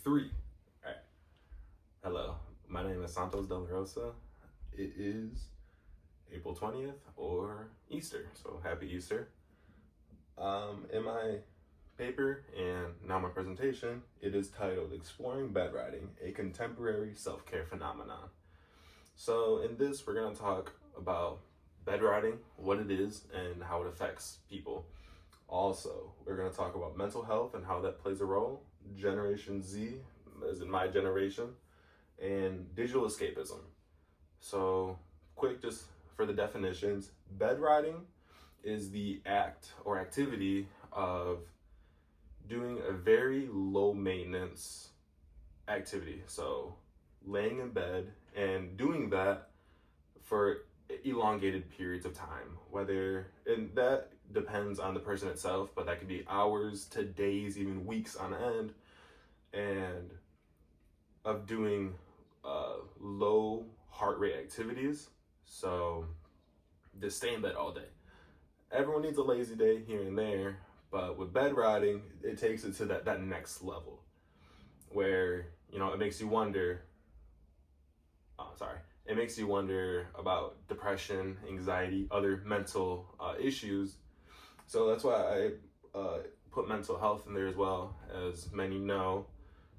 Three. All right. Hello, my name is Santos Del Rosa. It is April 20th or Easter, so happy Easter. In my paper and now my presentation, it is titled Exploring Bedriding, a Contemporary Self-Care Phenomenon. So in this, we're going to talk about bedriding, what it is, and how it affects people. Also, we're going to talk about mental health and how that plays a role, Generation Z, as in my generation, and digital escapism. So, quick, just for the definitions, bedriding is the act or activity of doing a very low maintenance activity. So, laying in bed and doing that for elongated periods of time, and that depends on the person itself, but that could be hours to days, even weeks on end, and of doing low heart rate activities. So just stay in bed all day. Everyone needs a lazy day here and there, but with bed riding, it takes it to that next level where, it makes you wonder, it makes you wonder about depression, anxiety, other mental issues. So that's why I put mental health in there as well. As many know,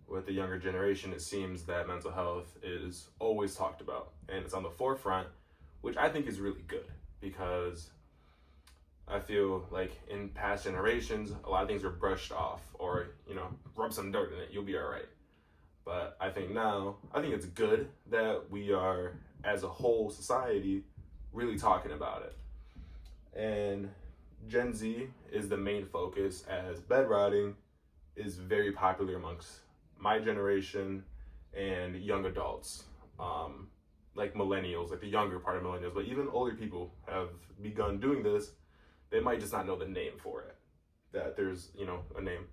with the younger generation, it seems that mental health is always talked about and it's on the forefront, which I think is really good because I feel like in past generations, a lot of things were brushed off or, rub some dirt in it, you'll be all right. But I think it's good that we are, as a whole society, really talking about it. And Gen Z is the main focus, as bedriding is very popular amongst my generation and young adults, like millennials, like the younger part of millennials. But even older people have begun doing this. They might just not know the name for it, that there's, a name.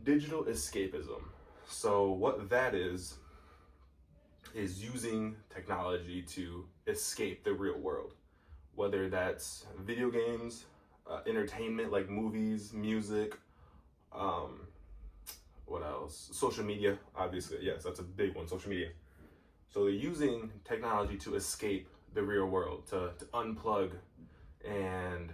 Digital escapism. So what that is using technology to escape the real world, whether that's video games, entertainment like movies, music, what else? Social media, obviously. Yes, that's a big one, social media. So they're using technology to escape the real world, to unplug and,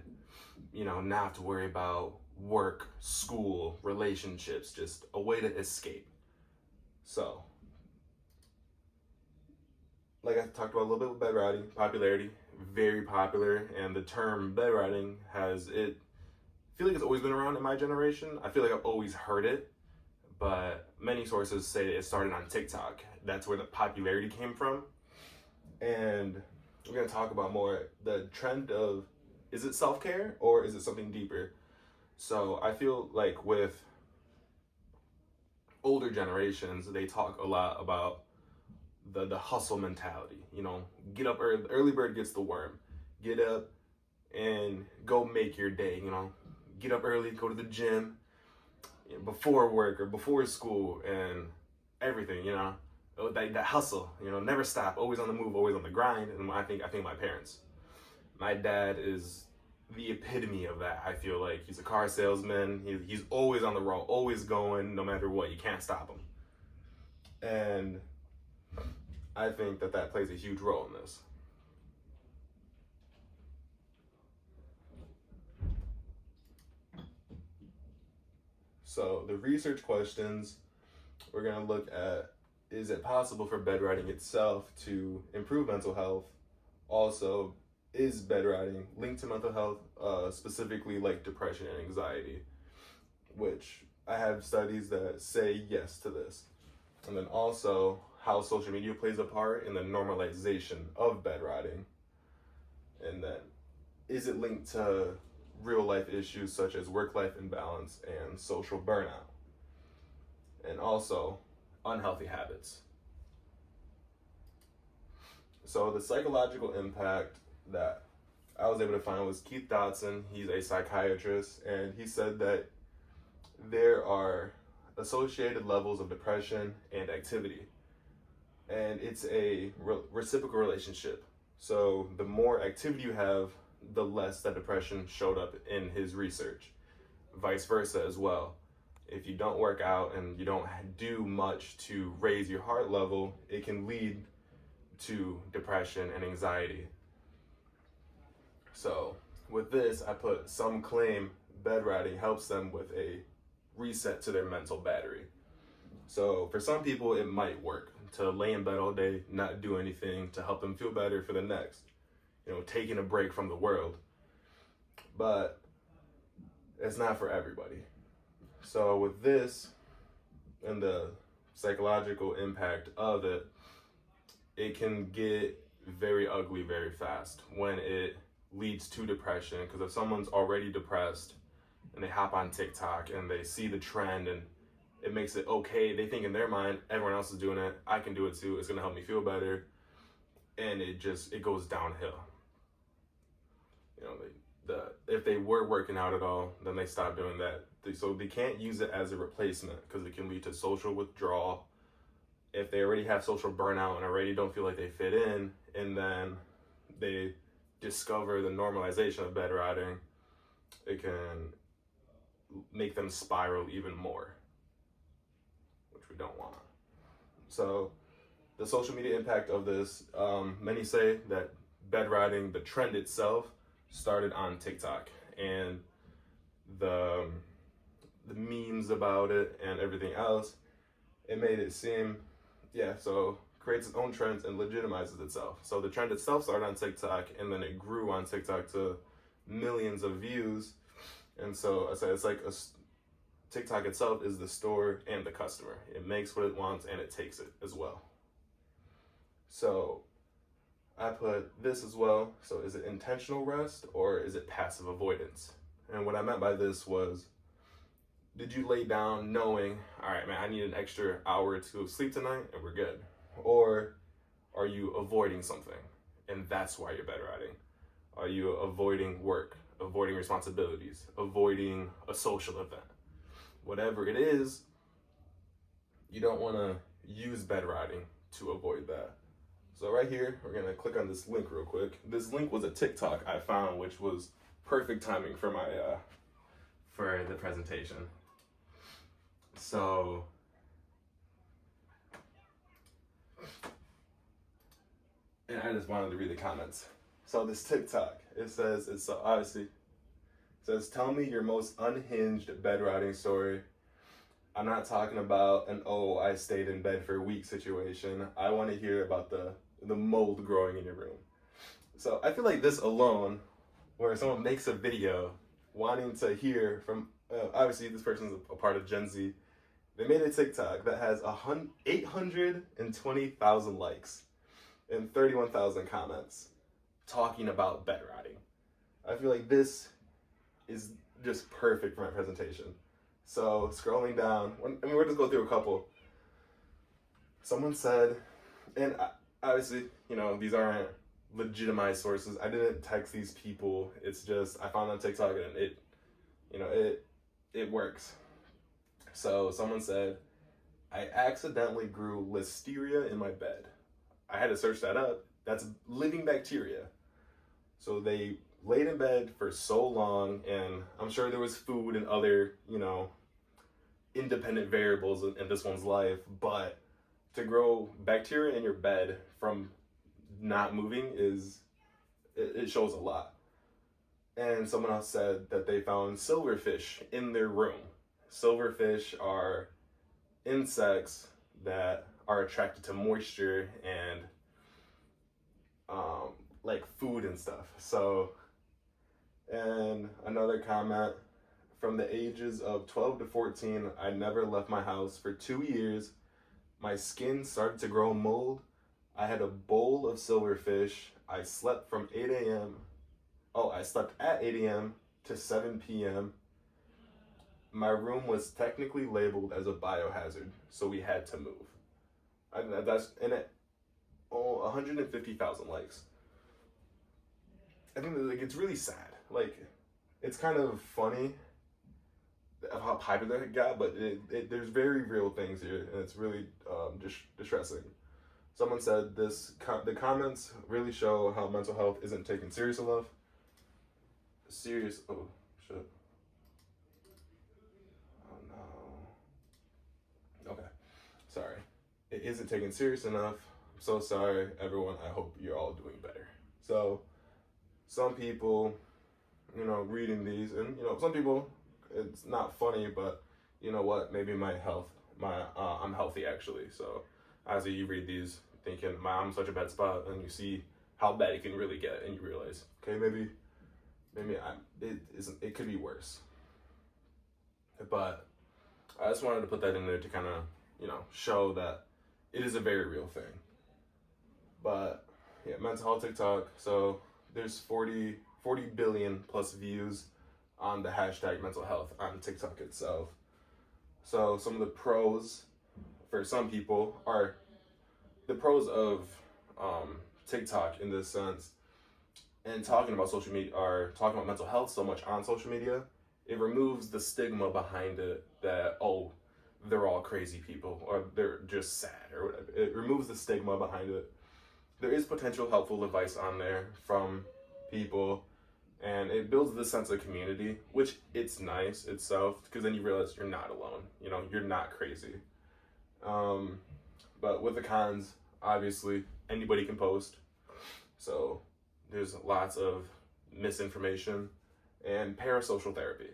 not have to worry about work, school, relationships, just a way to escape. So, like I talked about a little bit with bedriding, popularity, very popular, and the term bedriding I feel like it's always been around in my generation. I feel like I've always heard it, but many sources say it started on TikTok. That's where the popularity came from. And we're gonna talk about more the trend of, is it self-care or is it something deeper? So I feel like with older generations, they talk a lot about the hustle mentality. Get up early bird gets the worm. Get up and go make your day. Get up early, go to the gym before work or before school and everything. That hustle. Never stop, always on the move, always on the grind. And I think my parents. My dad is the epitome of that. I feel like he's a car salesman. He's always on the road, always going, no matter what. You can't stop him. And I think that plays a huge role in this. So the research questions we're going to look at, is it possible for bedriding itself to improve mental health? Also, is bedriding linked to mental health, specifically like depression and anxiety, which I have studies that say yes to this. And then also how social media plays a part in the normalization of bedriding. And then, is it linked to real life issues such as work-life imbalance and social burnout? And also unhealthy habits. So the psychological impact that I was able to find was Keith Dodson. He's a psychiatrist, and he said that there are associated levels of depression and activity, and it's a reciprocal relationship. So the more activity you have, the less that depression showed up in his research. Vice versa as well. if you don't work out and you don't do much to raise your heart level, it can lead to depression and anxiety. So with this, I put some claim bed riding helps them with a reset to their mental battery. So for some people, it might work to lay in bed all day, not do anything to help them feel better for the next, taking a break from the world. But it's not for everybody. So with this and the psychological impact of it, it can get very ugly very fast when it leads to depression. Because if someone's already depressed and they hop on TikTok and they see the trend and it makes it okay, they think in their mind, everyone else is doing it, I can do it too, it's gonna help me feel better. And it goes downhill. If they were working out at all, then they stop doing that. So they can't use it as a replacement because it can lead to social withdrawal. If they already have social burnout and already don't feel like they fit in, and then they discover the normalization of bed riding, it can make them spiral even more, which we don't want. So the social media impact of this, many say that bed riding, the trend itself, started on TikTok, and the memes about it and everything else, it made it seem, so creates its own trends and legitimizes itself. So the trend itself started on TikTok, and then it grew on TikTok to millions of views. And so I said it's like TikTok itself is the store and the customer. It makes what it wants and it takes it as well. So I put this as well. So is it intentional rest or is it passive avoidance? And what I meant by this was, did you lay down knowing, all right, man, I need an extra hour or two of sleep tonight and we're good? Or are you avoiding something and that's why you're bed riding? Are you avoiding work, avoiding responsibilities, avoiding a social event? Whatever it is, you don't want to use bed riding to avoid that. So right here, we're gonna click on this link real quick. This link was a TikTok I found, which was perfect timing for my for the presentation. So and I just wanted to read the comments. So this TikTok, it says, tell me your most unhinged bed riding story. I'm not talking about an, I stayed in bed for a week situation. I want to hear about the mold growing in your room. So I feel like this alone, where someone makes a video wanting to hear from, obviously this person's a part of Gen Z. They made a TikTok that has 820,000 likes and 31,000 comments talking about bed riding. I feel like this is just perfect for my presentation. So scrolling down, we'll just go through a couple. Someone said, and obviously, these aren't legitimized sources. I didn't text these people. It's just, I found on TikTok and it works. So someone said, I accidentally grew listeria in my bed. I had to search that up. That's living bacteria. So they laid in bed for so long, and I'm sure there was food and other, independent variables in this one's life, but to grow bacteria in your bed from not moving it shows a lot. And someone else said that they found silverfish in their room. Silverfish are insects that are attracted to moisture and like food and stuff. So, and another comment, from the ages of 12 to 14, I never left my house for 2 years. My skin started to grow mold. I had a bowl of silverfish. I slept from 8 a.m. I slept at 8 a.m. to 7 p.m. My room was technically labeled as a biohazard, so we had to move. That's in it. 150,000 likes. I think that, it's really sad. It's kind of funny of how popular it got, but there's very real things here, and it's really distressing. Someone said the comments really show how mental health isn't taken serious enough. Oh shit. Oh no. it isn't taken serious enough. I'm so sorry, everyone. I hope you're all doing better. So, some people, reading these, and some people, it's not funny, but you know what? Maybe I'm healthy actually. So, as you read these, thinking, I'm such a bad spot, and you see how bad it can really get, and you realize, okay, maybe it could be worse. But I just wanted to put that in there to kind of, show that it is a very real thing. But yeah, mental health TikTok. So there's 40 billion plus views on the hashtag mental health on TikTok itself. So some of the pros for some people are the pros of TikTok in this sense, and talking about social media, are talking about mental health so much on social media. It removes the stigma behind it that, oh, they're all crazy people or they're just sad or whatever. It removes the stigma behind it. There is potential helpful advice on there from people, and it builds this sense of community, which it's nice itself, because then you realize you're not alone. You're not crazy. But with the cons, obviously, anybody can post. So there's lots of misinformation and parasocial therapy.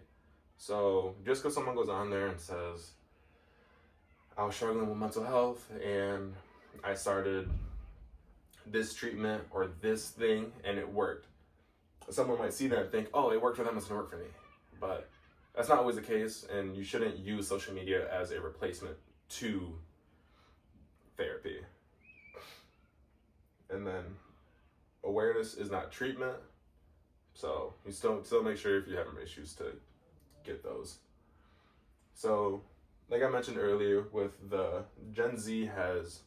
So just because someone goes on there and says, I was struggling with mental health and I started this treatment or this thing and it worked, someone might see that and think, oh, it worked for them, it's gonna work for me. But that's not always the case, and you shouldn't use social media as a replacement to therapy. And then awareness is not treatment, so you still make sure if you're having issues to get those. So like I mentioned earlier, with the Gen Z has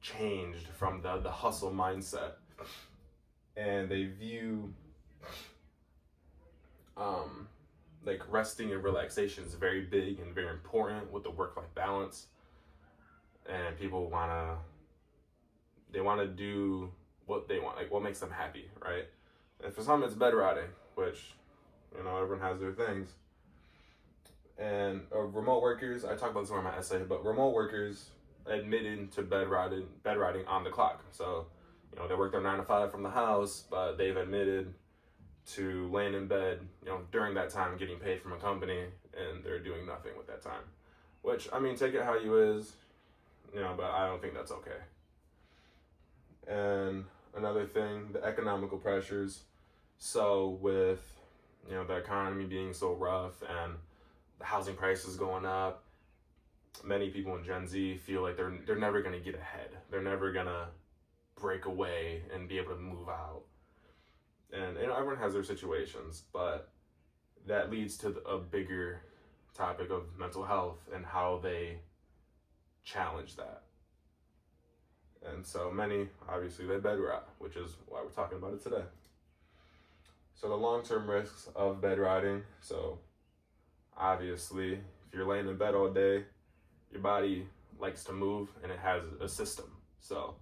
changed from the hustle mindset, and they view like resting and relaxation is very big and very important with the work-life balance, and people want to do what they want, like what makes them happy, right? And for some it's bed rotting, which everyone has their things. And remote workers, I talk about this more in my essay, but remote workers admitted to bed rotting on the clock. So, they work their 9 to 5 from the house, but they've admitted to laying in bed, during that time, getting paid from a company, and they're doing nothing with that time. Which, take it how you is, but I don't think that's okay. And another thing, the economical pressures. So with, the economy being so rough and the housing prices going up, many people in Gen Z feel like they're never going to get ahead. They're never going to break away and be able to move out. And everyone has their situations, but that leads to a bigger topic of mental health and how they challenge that. And so many, obviously, they bed rot, which is why we're talking about it today. So the long-term risks of bed rotting. So obviously, if you're laying in bed all day, your body likes to move and it has a system. So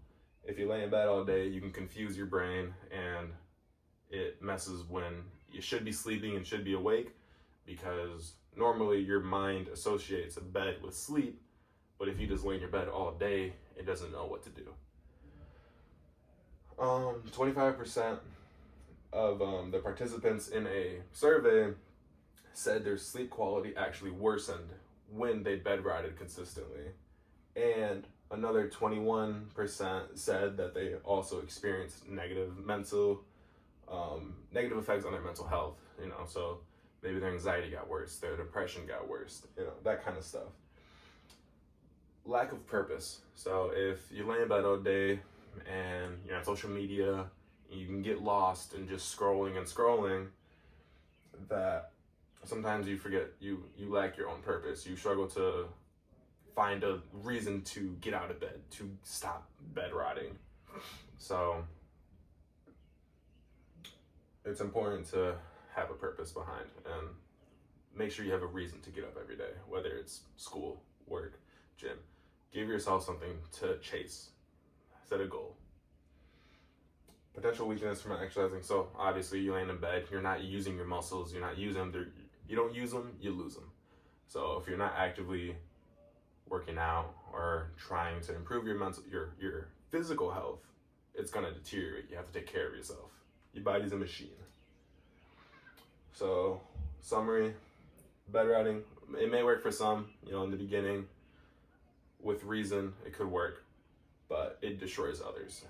if you lay in bed all day, you can confuse your brain and it messes when you should be sleeping and should be awake, because normally your mind associates a bed with sleep, but if you just lay in your bed all day, it doesn't know what to do. 25% of the participants in a survey said their sleep quality actually worsened when they bed rotted consistently. And another 21% said that they also experienced negative effects on their mental health, so maybe their anxiety got worse, their depression got worse, that kind of stuff. Lack of purpose. So if you lay in bed all day and you're on social media, you can get lost in just scrolling, that sometimes you forget you lack your own purpose. You struggle to find a reason to get out of bed, to stop bed rotting. So it's important to have a purpose behind and make sure you have a reason to get up every day, whether it's school, work, gym. Give yourself something to chase. Set a goal. Potential weakness from exercising. So obviously you laying in bed, you're not using your muscles, you're not using them. You don't use them, you lose them. So if you're not actively working out or trying to improve your physical health, it's gonna deteriorate. You have to take care of yourself. Your body's a machine. So, summary, bed riding, it may work for some, in the beginning. With reason, it could work, but it destroys others.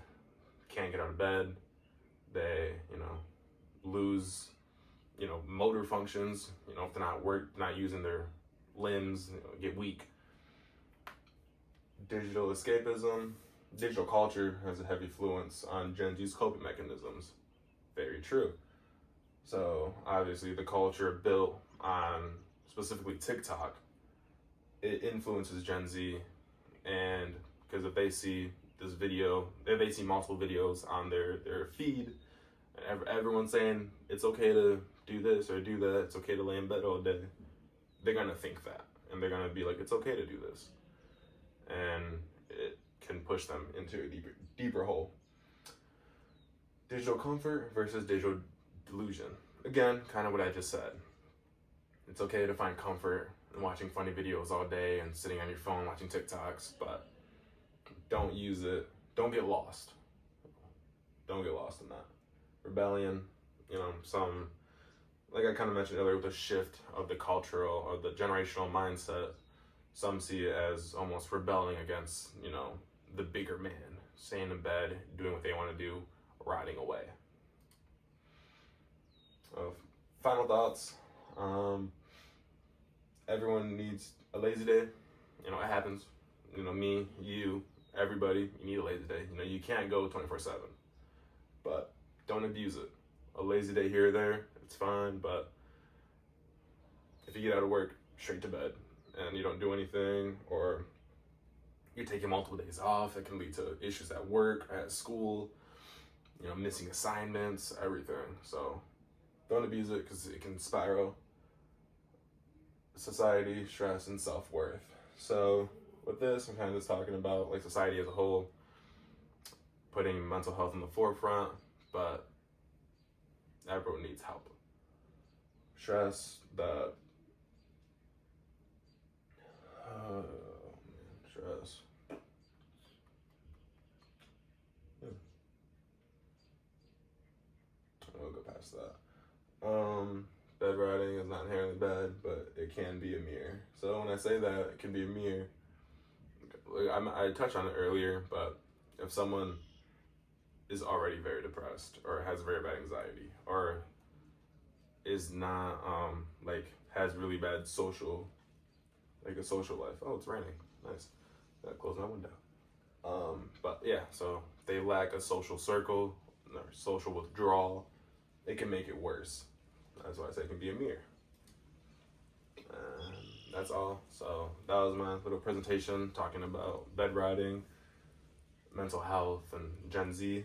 Can't get out of bed. They, lose, motor functions, if they're not using their limbs, get weak. Digital escapism, digital culture has a heavy influence on Gen Z's coping mechanisms. Very true. So obviously the culture built on specifically TikTok, it influences Gen Z, and because if they see this video, if they see multiple videos on their feed, and everyone's saying it's okay to do this or do that, it's okay to lay in bed all day, they're gonna think that, and they're gonna be like, it's okay to do this, and it can push them into a deeper hole. Digital comfort versus digital delusion. Again, kind of what I just said. It's okay to find comfort in watching funny videos all day and sitting on your phone watching TikToks, but don't use it. Don't get lost. Don't get lost in that. Rebellion, like I kind of mentioned earlier, with the shift of the cultural or the generational mindset, some see it as almost rebelling against, the bigger man, staying in bed, doing what they want to do, riding away. Final thoughts. Everyone needs a lazy day. It happens. Me, you, everybody, you need a lazy day. You can't go 24/7, but don't abuse it. A lazy day here or there, it's fine, but if you get out of work, straight to bed, and you don't do anything, or you're taking multiple days off, it can lead to issues at work, at school, missing assignments, everything. So don't abuse it, because it can spiral society, stress, and self-worth. So with this, I'm kind of just talking about like society as a whole, putting mental health in the forefront, but everyone needs help. Stress, stress. We'll go past that. Bed riding is not inherently bad, but it can be a mirror. So when I say that it can be a mirror, I touched on it earlier, but if someone is already very depressed or has very bad anxiety or is not has really bad social life. Oh, it's raining. Nice. Gotta close my window. But yeah, so they lack a social circle or social withdrawal. It can make it worse. That's why I say it can be a mirror. And that's all. So that was my little presentation talking about bed riding, mental health, and Gen Z.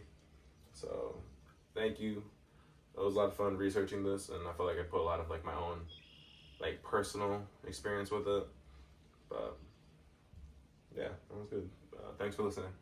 So thank you. It was a lot of fun researching this, and I feel like I put a lot of my own personal experience with it. But yeah, that was good. Thanks for listening.